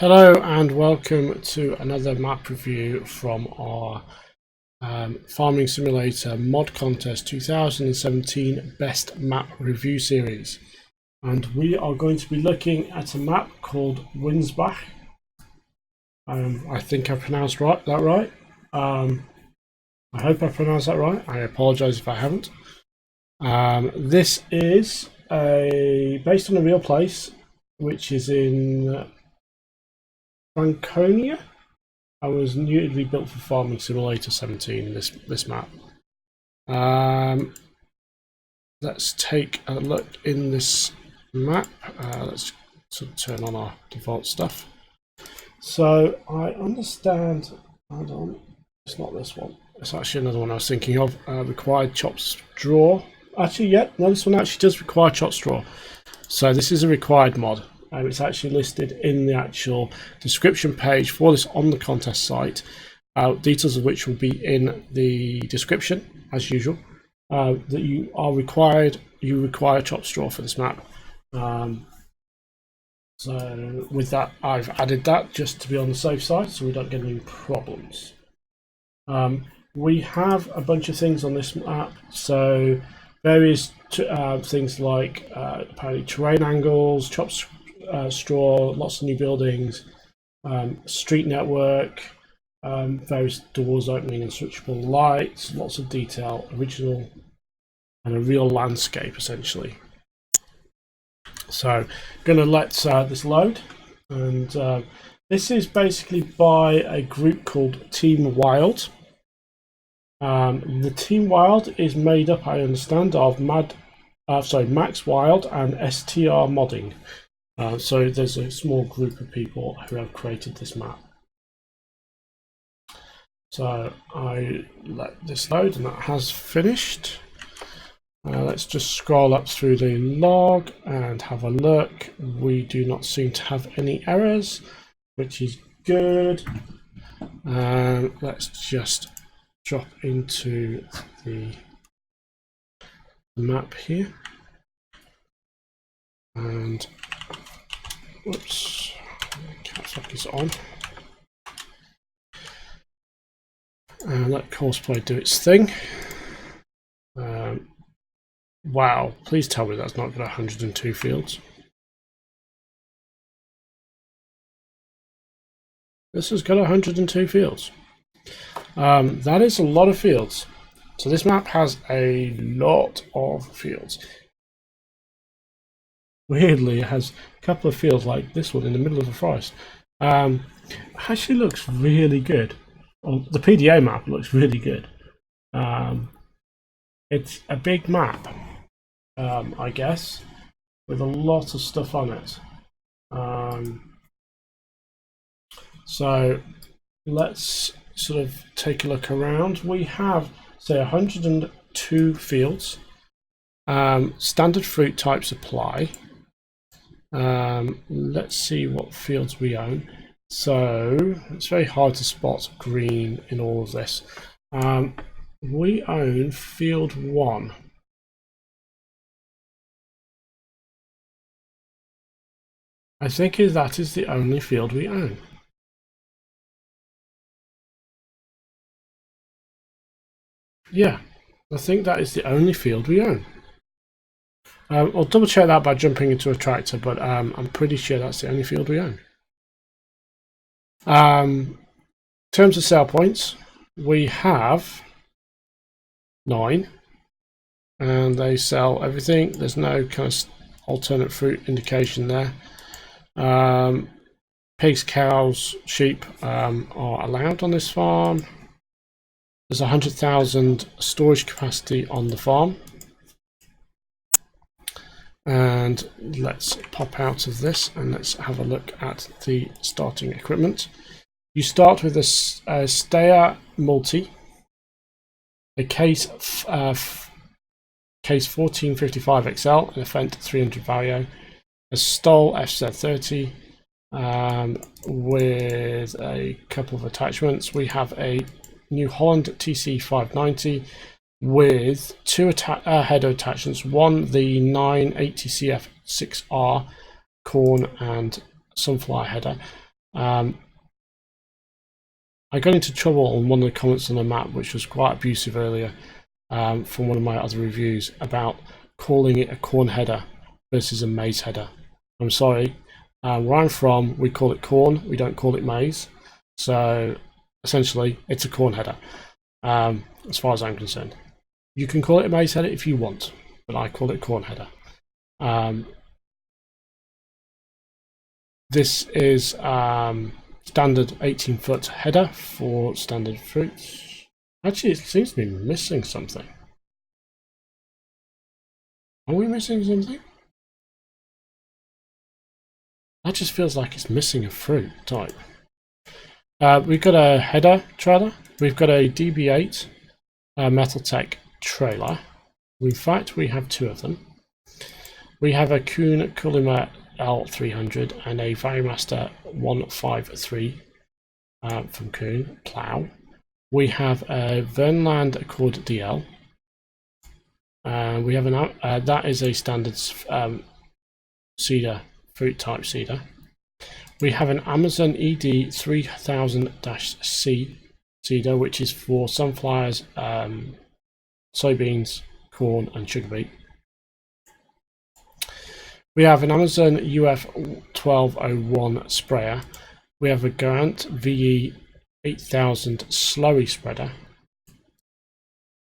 Hello and welcome to another map review from our Farming Simulator Mod Contest 2017 Best Map Review Series. And we are going to be looking at a map called Windsbach. I think I pronounced that right. I hope I pronounced that right. I apologise if I haven't. This is based on a real place, which is in Franconia. I was newly built for Farming Simulator 17. This map. Let's take a look in this map. Let's sort of turn on our default stuff. So I understand. Hold on, it's not this one. It's actually another one I was thinking of. Required chopped straw. Actually, yeah, no, this one actually does require chopped straw. So this is a required mod. It's actually listed in the actual description page for this on the contest site, details of which will be in the description as usual. That you require chopped straw for this map. So with that, I've added that just to be on the safe side, so we don't get any problems. We have a bunch of things on this map, so various things like apparently terrain angles, chopped straw, lots of new buildings, street network, various doors opening and switchable lights, lots of detail, original and a real landscape essentially. So I'm going to let this load, and this is basically by a group called Team Wild. The Team Wild is made up, I understand, of Max Wild and STR Modding. So there's a small group of people who have created this map. So I let this load, and that has finished. Let's just scroll up through the log and have a look. We do not seem to have any errors, which is good. Let's just drop into the map here. And whoops, caps lock is on. And let Courseplay do its thing. Wow, please tell me that's not got 102 fields. This has got 102 fields. That is a lot of fields. So this map has a lot of fields. Weirdly, it has a couple of fields like this one in the middle of the forest. Actually looks really good. Well, the PDA map looks really good. It's a big map, I guess, with a lot of stuff on it. So let's sort of take a look around. We have, say, 102 fields. Standard fruit types apply. Let's see what fields we own. So it's very hard to spot green in all of this. We own field 1. I think that is the only field we own. Yeah, I think that is the only field we own. I'll double check that by jumping into a tractor, but I'm pretty sure that's the only field we own. In terms of sale points, we have 9, and they sell everything. There's no kind of alternate fruit indication there. Pigs, cows, sheep are allowed on this farm. There's 100,000 storage capacity on the farm. And let's pop out of this and let's have a look at the starting equipment. You start with a Steyr multi, a case 1455 XL, an Fendt 300 Valio, a Stoll FZ30 with a couple of attachments. We have a New Holland TC590 with 2 header attachments, one the 980 CF6R corn and sunflower header, I got into trouble on one of the comments on the map, which was quite abusive earlier, from one of my other reviews about calling it a corn header versus a maize header. I'm sorry, where I'm from, we call it corn, we don't call it maize. So essentially, it's a corn header, as far as I'm concerned. You can call it a maize header if you want, but I call it a corn header. This is standard 18-foot header for standard fruits. Actually, it seems to be missing something. Are we missing something? That just feels like it's missing a fruit type. We've got a header trailer. We've got a DB8 Metaltech trailer. In fact, we have two of them. We have a Kuhn Kulima L300 and a Varimaster 153 from Kuhn plow. We have a Vernland Accord DL. We have an that is a standard cedar, fruit type cedar. We have an Amazon ED 3000-C cedar, which is for sunflowers, soybeans, corn, and sugar beet. We have an Amazon UF 1201 sprayer. We have a Garant VE 8000 slurry spreader.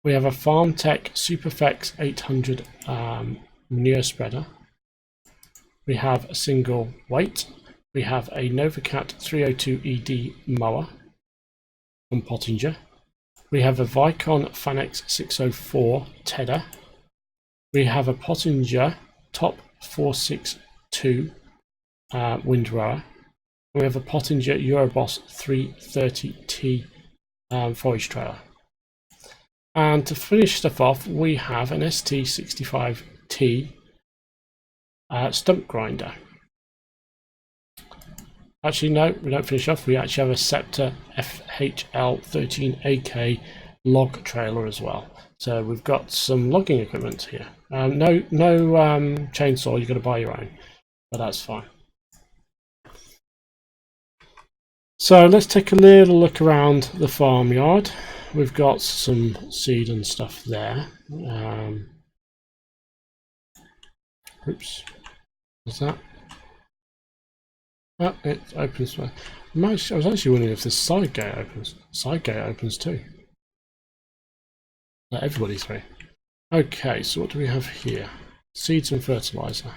We have a FarmTech Superflex 800 manure spreader. We have a single weight. We have a Novacat 302 ED mower from Pottinger. We have a Vicon Fanex 604 tedder. We have a Pottinger Top 462 windrower. We have a Pottinger Euroboss 330T forage trailer. And to finish stuff off, we have an ST65T stump grinder. Actually, no, we don't finish off. We actually have a Scepter FHL13AK log trailer as well. So we've got some logging equipment here. No chainsaw. You've got to buy your own, but that's fine. So let's take a little look around the farmyard. We've got some seed and stuff there. Oops, what's that? Oh, it opens. I was actually wondering if this side gate opens. Side gate opens too. Let everybody through. Okay, so what do we have here? Seeds and fertilizer.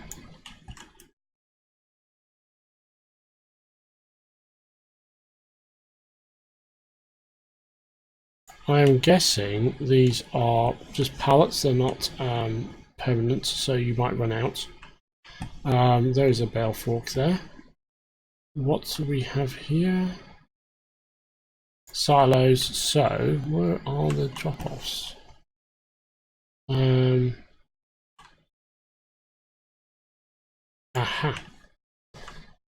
I am guessing these are just pallets. They're not permanent, so you might run out. There is a bale fork there. What do we have here? Silos. So where are the drop-offs? Aha.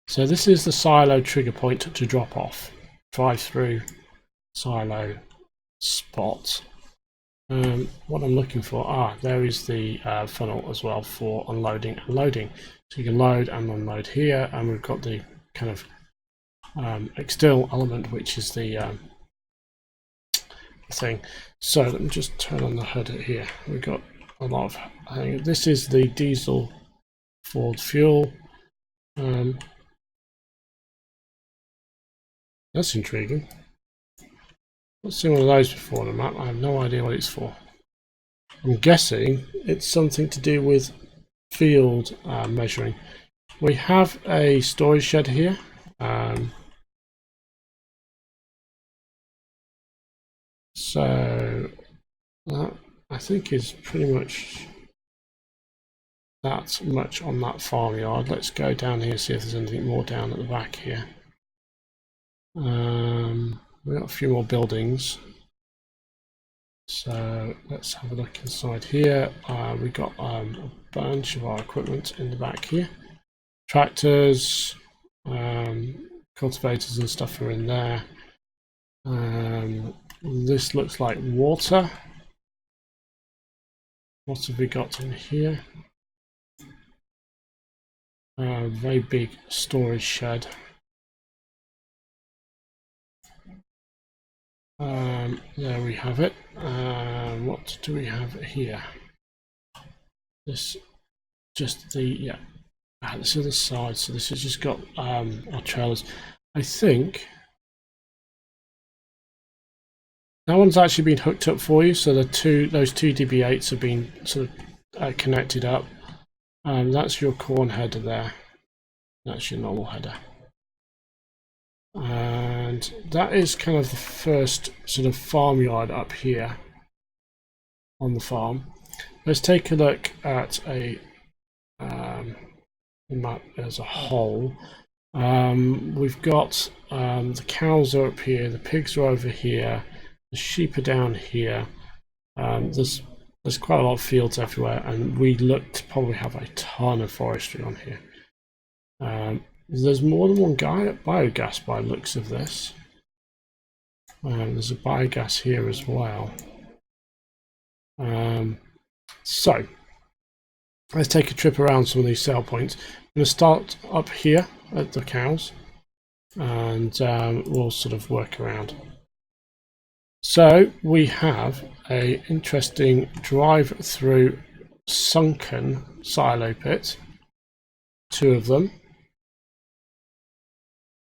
So this is the silo trigger point to drop off. Drive through silo spot. What I'm looking for, there is the funnel as well for unloading and loading. So you can load and unload here, and we've got the kind of external element, which is the thing. So let me just turn on the HUD here. We've got a lot of this is the diesel Ford fuel. That's intriguing. I've seen one of those before on the map. I have no idea what it's for. I'm guessing it's something to do with field measuring. We have a storage shed here. So that I think is pretty much that much on that farmyard. Let's go down here, see if there's anything more down at the back here. We've got a few more buildings. So let's have a look inside here. We've got a bunch of our equipment in the back here. Tractors, cultivators and stuff are in there. This looks like water. What have we got in here? A very big storage shed. There we have it. What do we have here? This just the this is the side. So this has just got our trailers. I think that one's actually been hooked up for you. So those two DB8s have been sort of connected up. That's your corn header there. That's your normal header. And that is kind of the first sort of farmyard up here on the farm. Let's take a look at a map as a whole. We've got the cows are up here, the pigs are over here, the sheep are down here. There's quite a lot of fields everywhere, and we look to probably have a ton of forestry on here. There's more than one guy at biogas by the looks of this. There's a biogas here as well. So let's take a trip around some of these sale points. I'm going to start up here at the cows, and we'll sort of work around. So we have a interesting drive through sunken silo pit, 2 of them.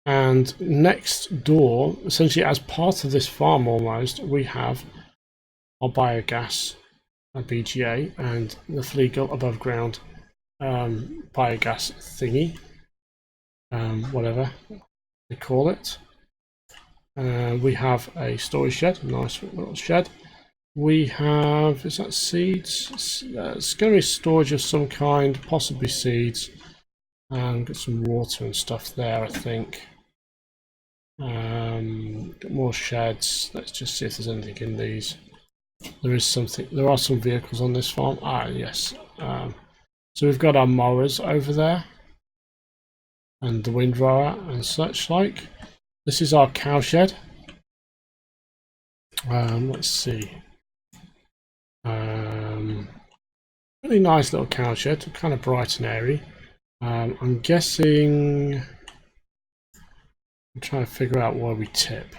And next door, essentially as part of this farm almost, we have our biogas, a BGA, and the Fleagle above ground biogas thingy, whatever they call it. We have a storage shed, a nice little shed. We have, is that seeds? It's going to be storage of some kind, possibly seeds. Got some water and stuff there, I think. Got more sheds. Let's just see if there's anything in these. There is something. There are some vehicles on this farm. Yes. So we've got our mowers over there, and the windrower and such like. This is our cow shed. Let's see. Really nice little cow shed, kind of bright and airy. I'm guessing. I'm trying to figure out where we tip.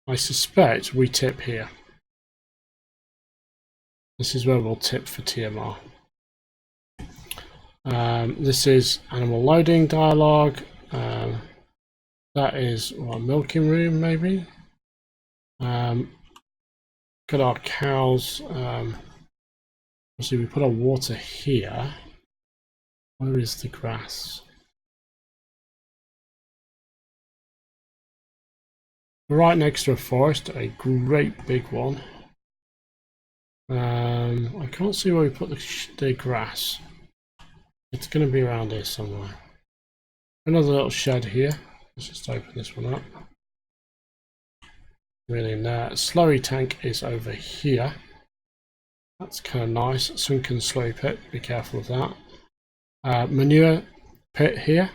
I suspect we tip here. This is where we'll tip for TMR. This is animal loading dialogue. That is a milking room, maybe. Got our cows. Obviously, we put our water here. Where is the grass? Right next to a forest, a great big one. I can't see where we put the grass. It's going to be around here somewhere. Another little shed here. Let's just open this one up. Really in there. Slurry tank is over here. That's kind of nice. Sunken slurry pit. Be careful of that. Manure pit here.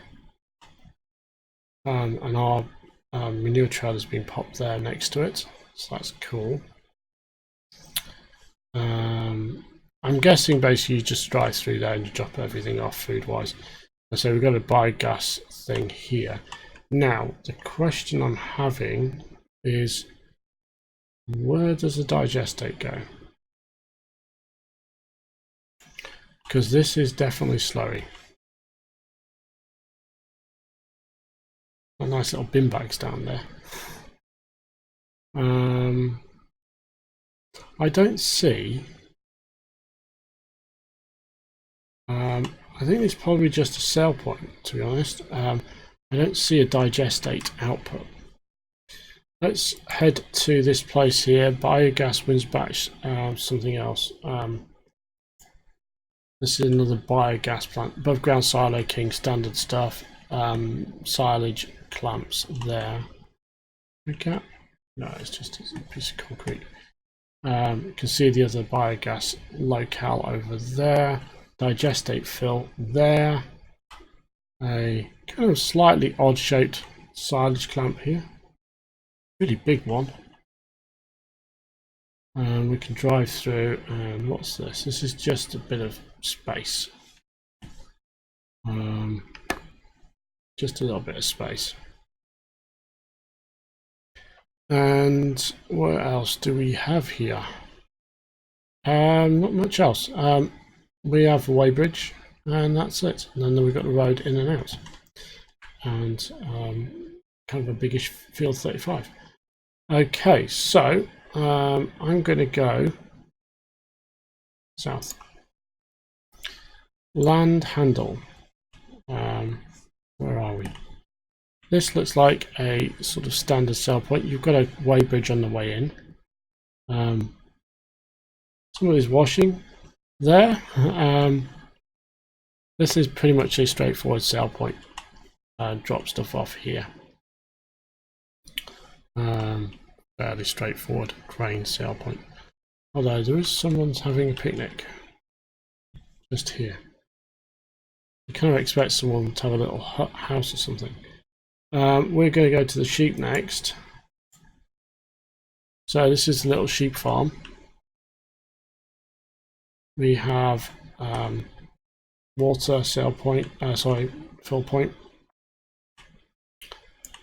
And our manure trail has been popped there next to it, so that's cool. I'm guessing basically you just drive through there and you drop everything off food wise. And so we've got a biogas thing here. Now the question I'm having is, where does the digestate go? Because this is definitely slurry. A nice little bin bags down there. I don't see. I think it's probably just a sell point, to be honest. I don't see a digestate output. Let's head to this place here. Biogas, Windsbach, something else. This is another biogas plant. Above ground silo king, standard stuff. Silage clamps there. Okay. No, it's just a piece of concrete. You can see the other biogas locale over there. Digestate fill there. A kind of slightly odd shaped silage clamp here. Really big one. And we can drive through. And what's this? This is just a bit of space. Just a little bit of space. And what else do we have here? Not much else. We have a weighbridge, and that's it. And then we've got the road in and out, and kind of a biggish field 35. Okay, so I'm going to go south. Land handle. Where are we? This looks like a sort of standard sell point. You've got a weighbridge on the way in. Somebody's washing there. This is pretty much a straightforward sell point. Drop stuff off here. Fairly straightforward grain sale point. Although there is someone's having a picnic just here. You kind of expect someone to have a little house or something. We're going to go to the sheep next. So this is the little sheep farm. We have water sale point, fill point.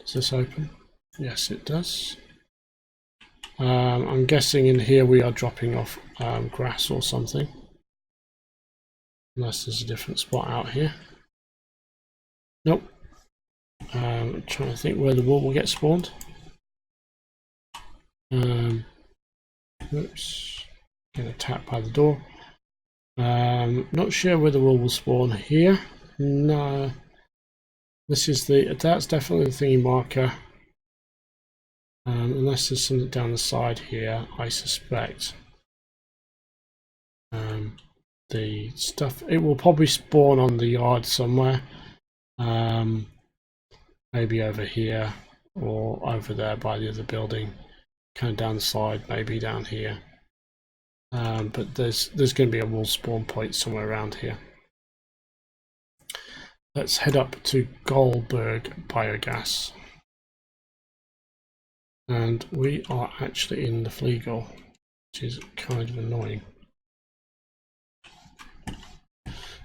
Does this open? Yes, it does. I'm guessing in here we are dropping off grass or something. Unless there's a different spot out here. Nope. I'm trying to think where the wool will get spawned. Oops. Getting attacked by the door. Not sure where the wool will spawn here. No. That's definitely the thingy marker. Unless there's something down the side here, I suspect. The stuff, it will probably spawn on the yard somewhere. Maybe over here or over there by the other building. Kind of down the side, maybe down here. But there's going to be a wool spawn point somewhere around here. Let's head up to Goldberg Biogas. And we are actually in the Fleagle, which is kind of annoying.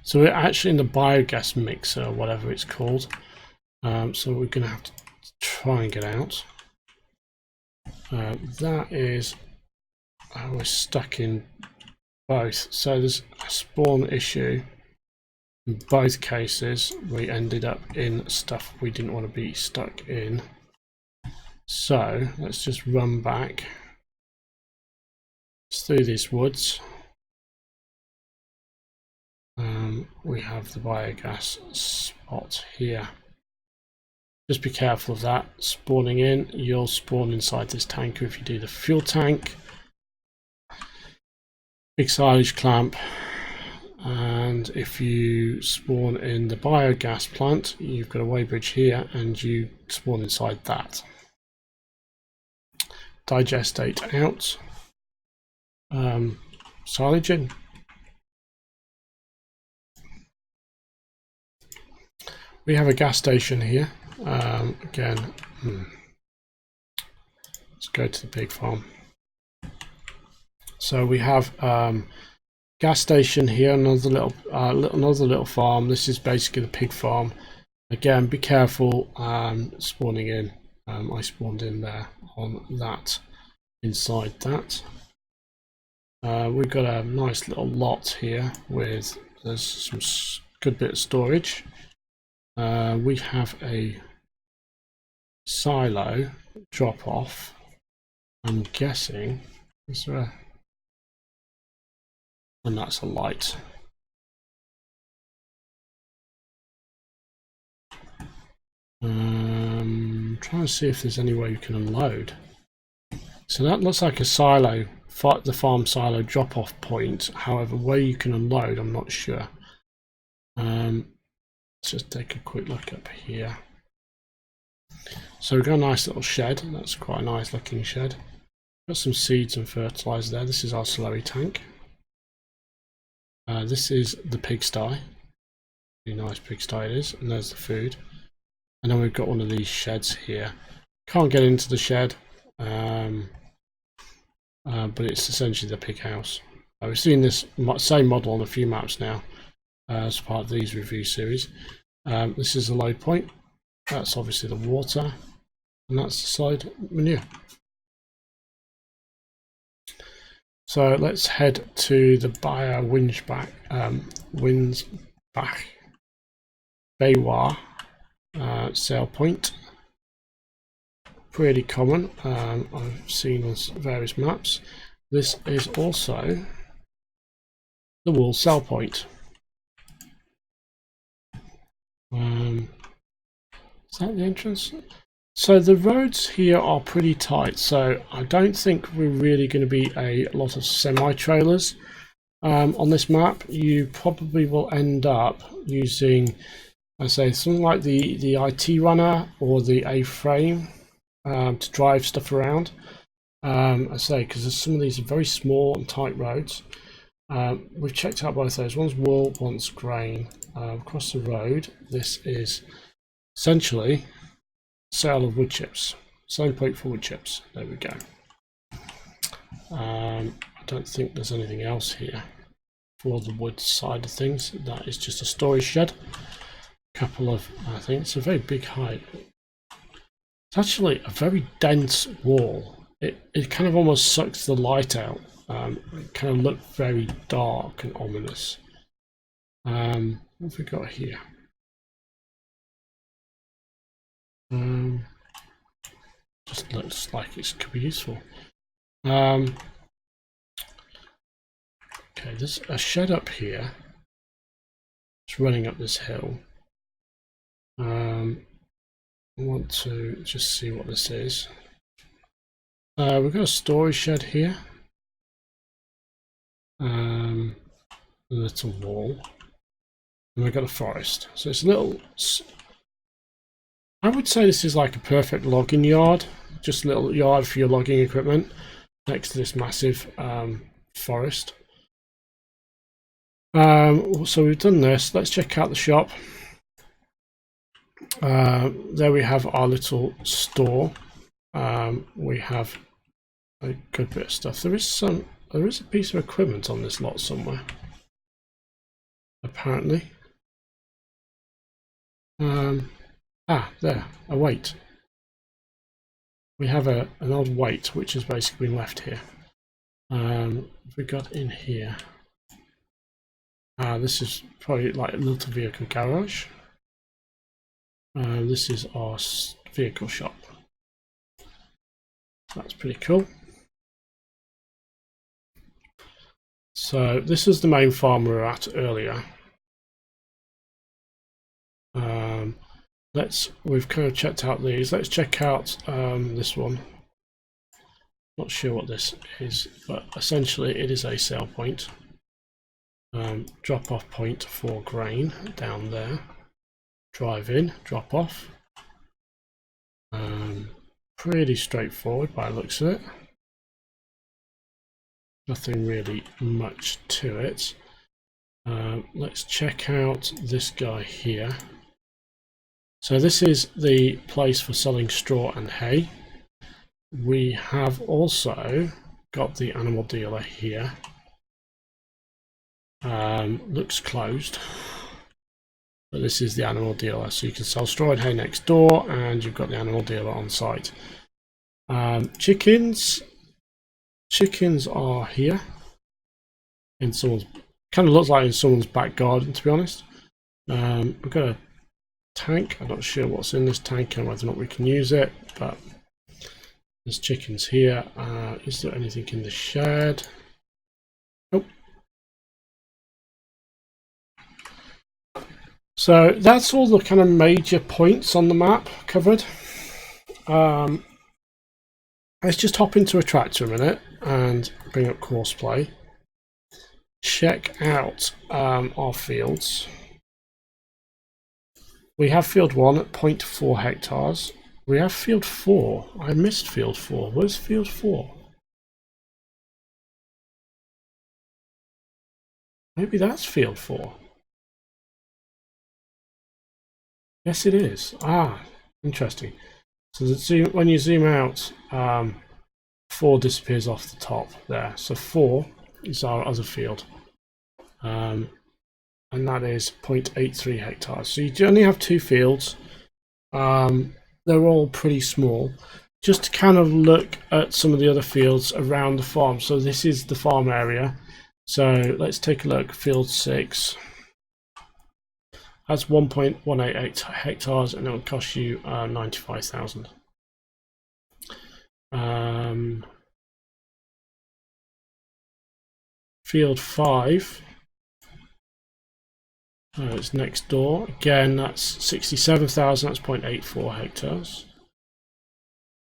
So we're actually in the biogas mixer, whatever it's called. So we're going to have to try and get out. That is, we're stuck in both. So there's a spawn issue. In both cases, we ended up in stuff we didn't want to be stuck in. So let's just run back through these woods. We have the biogas spot here. Just be careful of that spawning in. You'll spawn inside this tanker if you do the fuel tank. Big silage clamp. And if you spawn in the biogas plant, you've got a weighbridge here and you spawn inside that. Digestate out. Silage in. We have a gas station here. Again, let's go to the pig farm. So we have gas station here, another little farm. This is basically the pig farm. Again, be careful spawning in. I spawned in there on that, inside that. We've got a nice little lot here with there's some good bit of storage. We have a silo drop off. I'm guessing is there a, and that's a light. Trying to see if there's any way you can unload. So that looks like a silo, the farm silo drop off point. However, where you can unload, I'm not sure. Let's just take a quick look up here. So we've got a nice little shed. That's quite a nice looking shed. Got some seeds and fertilizer there. This is our slurry tank. This is the pigsty. Really nice pigsty it is. And there's the food. And then we've got one of these sheds here. Can't get into the shed. But it's essentially the pig house. We've seen this same model on a few maps now as part of these review series. This is the load point. That's obviously the water, and that's the side manure. So let's head to the Windsbach Baywa sale point. Pretty common, I've seen on various maps. This is also the wool sell point. Is that the entrance? So the roads here are pretty tight, so I don't think we're really going to be a lot of semi-trailers on this map. You probably will end up using, I say, something like the IT runner or the A-frame to drive stuff around. I say, because some of these are very small and tight roads. We've checked out both those. One's wool, one's grain. Across the road, this is essentially sale of wood chips. Selling point for wood chips. There we go. I don't think there's anything else here for the wood side of things. That is just a storage shed. Couple of, I think it's a very big height. It's actually a very dense wall. It kind of almost sucks the light out. It kind of looked very dark and ominous. What have we got here? Just looks like it could be useful. Okay, there's a shed up here. It's running up this hill. I want to just see what this is. We've got a storage shed here. A little wall. And we've got a forest. So it's a little... I would say this is like a perfect logging yard. Just a little yard for your logging equipment next to this massive forest. So we've done this. Let's check out the shop. There we have our little store. We have a good bit of stuff. There is a piece of equipment on this lot somewhere, apparently. There, a weight. We have an old weight which has basically been left here. We got in here. This is probably like a little vehicle garage. This is our vehicle shop. That's pretty cool. So this is the main farm we were at earlier. We've kind of checked out these. Let's check out this one. Not sure what this is, but essentially it is a sale point. Drop off point for grain down there. Drive in, drop off. Pretty straightforward by the looks of it. Nothing really much to it. Let's check out this guy here. So this is the place for selling straw and hay. We have also got the animal dealer here. Looks closed, but this is the animal dealer, so you can sell straw and hay next door, and you've got the animal dealer on site. Chickens are here in someone's, kind of looks like in someone's back garden, to be honest. We've got a tank. I'm not sure what's in this tank and whether or not we can use it, but there's chickens here. Is there anything in the shed? Nope. So that's all the kind of major points on the map covered. Let's just hop into a tractor a minute and bring up courseplay. Check out our fields. We have field 1 at 0.4 hectares. We have field 4. I missed field 4. Where's field 4? Maybe that's field 4. Yes, it is. Interesting. So when you zoom out, 4 disappears off the top there. So 4 is our other field. And that is 0.83 hectares. So you only have 2 fields. They're all pretty small. just to kind of look at some of the other fields around the farm. So this is the farm area. So let's take a look. Field 6. That's 1.188 hectares, and it will cost you 95,000. Field 5. It's next door. Again, that's 67,000. That's 0.84 hectares. If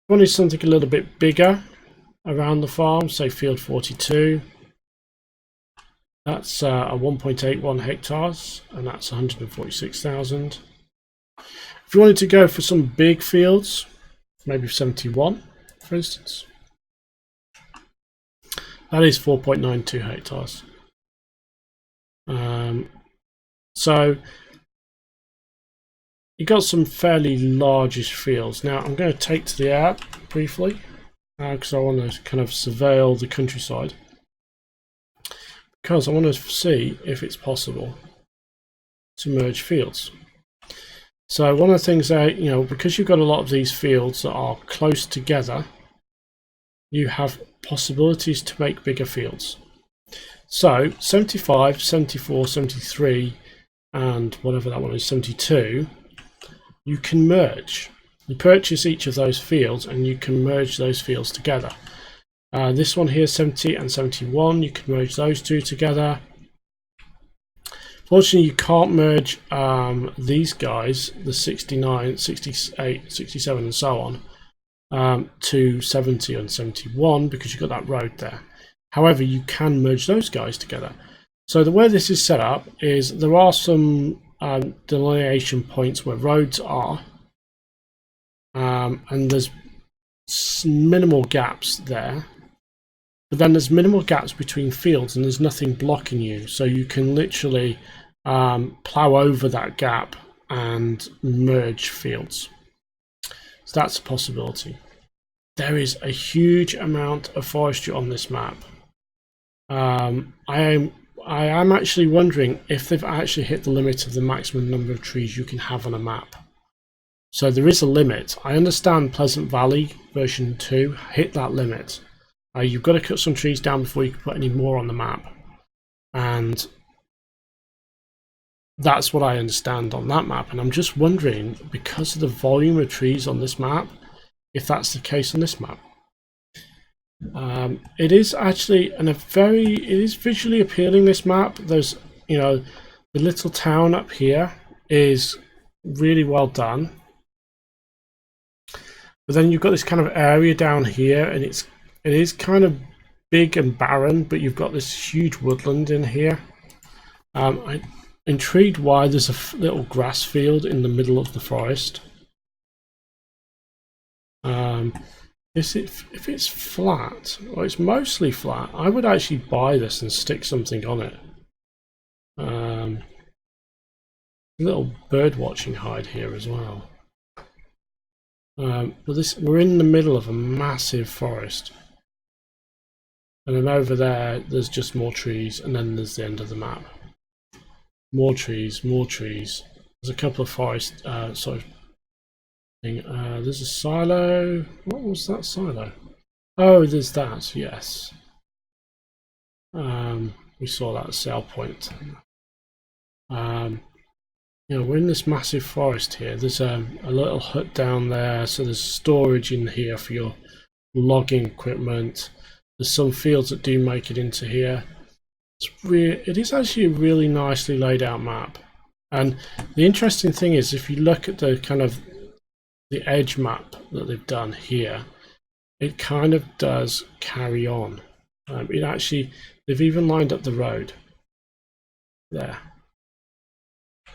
you wanted something a little bit bigger around the farm, say field 42. That's a 1.81 hectares, and that's 146,000. If you wanted to go for some big fields, maybe 71, for instance, that is 4.92 hectares. So you got some fairly largish fields. Now I'm going to take to the app briefly because I want to kind of surveil the countryside, because I want to see if it's possible to merge fields. So one of the things that, you know, because you've got a lot of these fields that are close together, you have possibilities to make bigger fields. So 75, 74, 73, and whatever that one is, 72, you can merge. You purchase each of those fields and you can merge those fields together. This one here, 70 and 71, you can merge those two together. Fortunately, you can't merge these guys, the 69, 68, 67 and so on, to 70 and 71, because you've got that road there. However, you can merge those guys together. So the way this is set up is there are some delineation points where roads are, and there's minimal gaps there. But then there's minimal gaps between fields, and there's nothing blocking you. So you can literally plow over that gap and merge fields. So that's a possibility. There is a huge amount of forestry on this map. I am actually wondering if they've actually hit the limit of the maximum number of trees you can have on a map. So there is a limit. I understand Pleasant Valley version 2 hit that limit. You've got to cut some trees down before you can put any more on the map. And that's what I understand on that map. And I'm just wondering, because of the volume of trees on this map, if that's the case on this map. It is actually it is visually appealing, this map. There's, you know, the little town up here is really well done. But then you've got this kind of area down here, and it is kind of big and barren, but you've got this huge woodland in here. I'm intrigued why there's a little grass field in the middle of the forest. If it's flat, or it's mostly flat, I would actually buy this and stick something on it. A little bird watching hide here as well. But we're in the middle of a massive forest, and then over there's just more trees, and then there's the end of the map. More trees, more trees. There's a couple of forest there's a silo. What was that silo? Oh, there's that, yes. We saw that sale point. You know, we're in this massive forest here. There's a little hut down there, so there's storage in here for your logging equipment. There's some fields that do make it into here. It is actually a really nicely laid out map. And the interesting thing is, if you look at the kind of the edge map that they've done here, it kind of does carry on. They've even lined up the road there.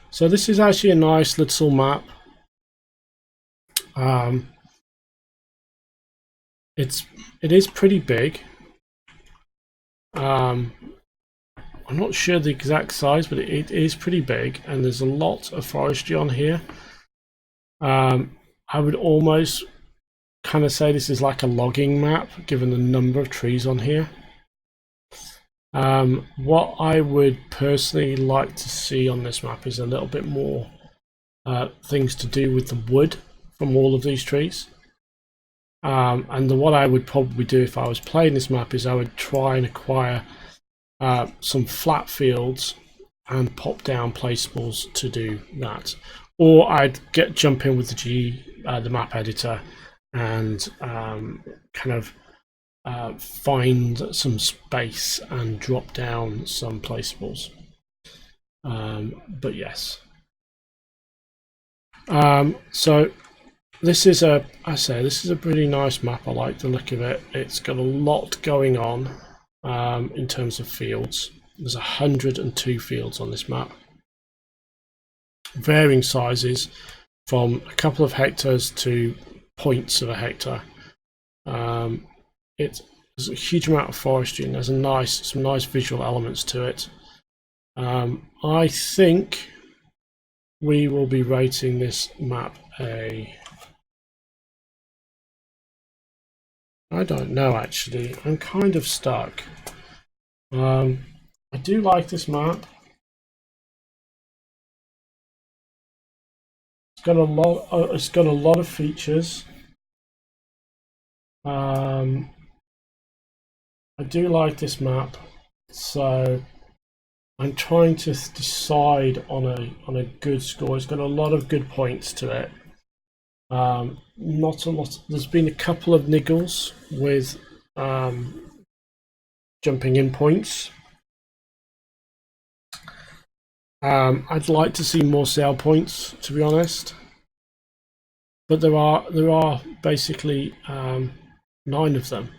So this is actually a nice little map. It is pretty big. I'm not sure the exact size, but it is pretty big, and there's a lot of forestry on here. I would almost kind of say this is like a logging map, given the number of trees on here. What I would personally like to see on this map is a little bit more things to do with the wood from all of these trees. And what I would probably do if I was playing this map is I would try and acquire some flat fields and pop down placeables to do that, or I'd jump in with the map editor and kind of find some space and drop down some placeables. But yes, so this is this is a pretty nice map. I like the look of it. It's got a lot going on in terms of fields. There's 102 fields on this map, varying sizes from a couple of hectares to points of a hectare. There's a huge amount of forestry, and there's some nice visual elements to it. I think we will be rating this map I don't know, actually. I'm kind of stuck. I do like this map. It's got a lot of features. I do like this map, so I'm trying to decide on a good score. It's got a lot of good points to it. Not a lot. There's been a couple of niggles with jumping in points. I'd like to see more sale points, to be honest, but there are basically 9 of them,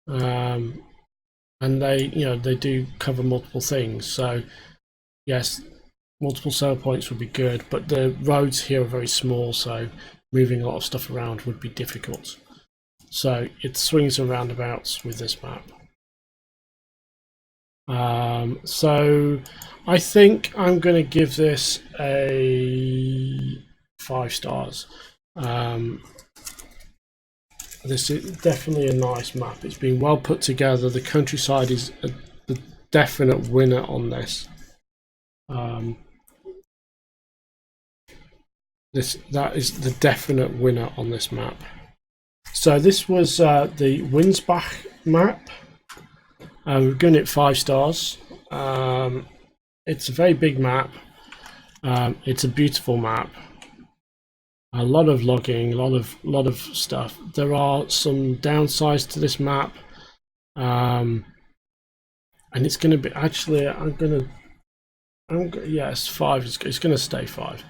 and they do cover multiple things. So yes, multiple sale points would be good, but the roads here are very small, so moving a lot of stuff around would be difficult. So it swings and roundabouts with this map. So I think I'm going to give this a 5 stars. This is definitely a nice map. It's been well put together. The countryside is the definite winner on this. That is the definite winner on this map. So this was the Windsbach map. We're giving it 5 stars. It's a very big map. It's a beautiful map. A lot of logging, a lot of stuff. There are some downsides to this map, and it's going to be yes, 5. It's going to stay 5.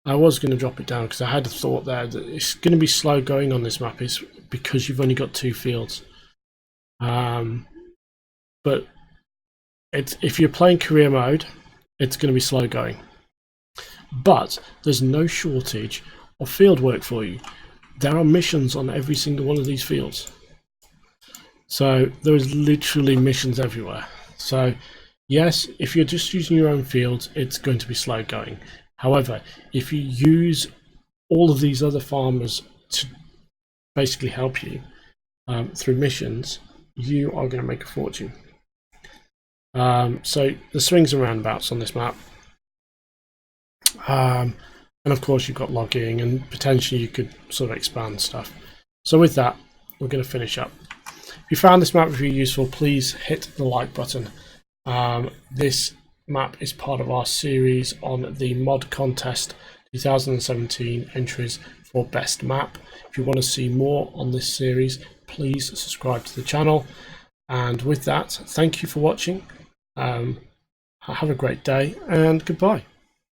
I was going to drop it down because I had a thought there that it's going to be slow going on this map. It's because you've only got 2 fields. But if you're playing career mode, it's going to be slow going. But there's no shortage of field work for you. There are missions on every single one of these fields. So there's literally missions everywhere. So yes, if you're just using your own fields, it's going to be slow going. However, if you use all of these other farmers to basically help you through missions, you are going to make a fortune. So the swings and roundabouts on this map, and of course you've got logging, and potentially you could sort of expand stuff. So with that, we're going to finish up. If you found this map review useful, please hit the like button. This map is part of our series on the Mod Contest 2017 entries for Best Map. If you want to see more on this series, please subscribe to the channel. And with that, thank you for watching. Have a great day and goodbye.